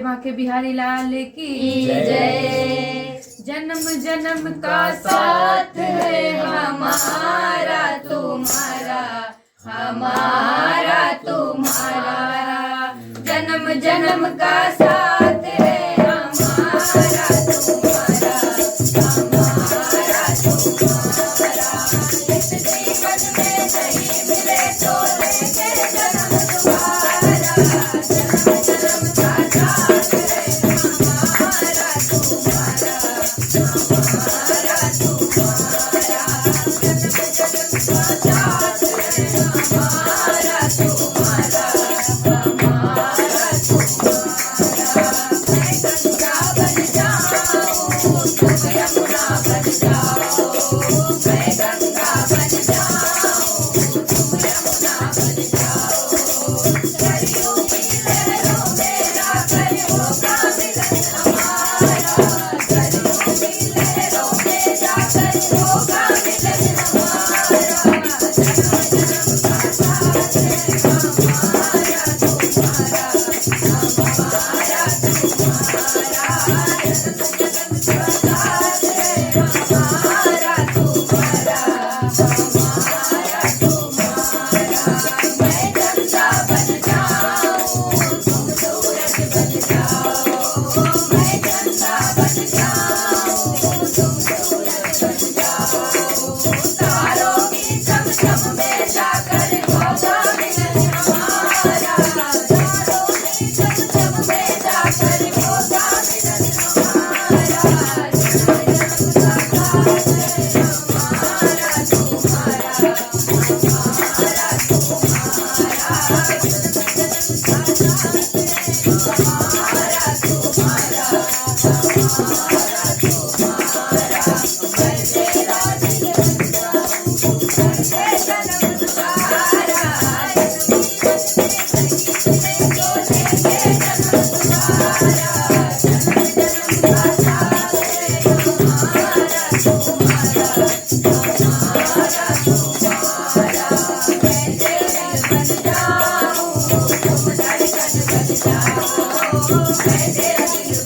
बांके बिहारी लाल की जय। जन्म जन्म का साथ है हमारा तुम्हारा, हमारा तुम्हारा। जन्म जन्म का साथ है हमारा तुम्हारा, हमारा तुम्हारा। इस जीवन में नहीं मिले तो लेंगे जन्म तुम्हारा। जन्म जन्म का साथ है हमारा तुम्हारा, हमारा तुम्हारा। जन्म जन्म का साथ है हमारा तुम्हारा, हमारा तुम्हारा। मैं गंगा बन जाऊं तुम यमुना बन जाओ, मैं गंगा बन जाऊं तुम यमुना बन जाओ। सरयू की लहरों में जाकर होगा मिलन हमारा, सरयू की लहरों में जाकर होगा मिलन हमारा। जन्म जन्म का साथ है हमारा तुम्हारा, हमारा तुम्हारा। जन्म जन्म का साथ है हमारा तुम्हारा, हमारा तुम्हारा। मैं चंदा बन जाऊं तुम सूरज बन जाओ, मैं चंदा बन जाऊं तुम सूरज बन जाओ। तारों की चमचम में जाकर होगा मिलन हमारा, तारों की चमचम में जाकर होगा मिलन हमारा। जन्म जन्म का साथ है हमारा तुम्हारा, हमारा तुम्हारा। जन्म जन्म का साथ है हमारा तुम्हारा, हमारा तुम्हारा। मैं तेरा दिल बन जाऊं करके जन्म तुम्हारा। इस जीवन में नहीं मिले तो लेंगे जन्म तुम्हारा। जन्म जन्म का साथ है हमारा तुम्हारा, हमारा तुम्हारा। मैं तेरे बन जाऊं तुम धड़कन बन जाओ, मैं तेरा दिल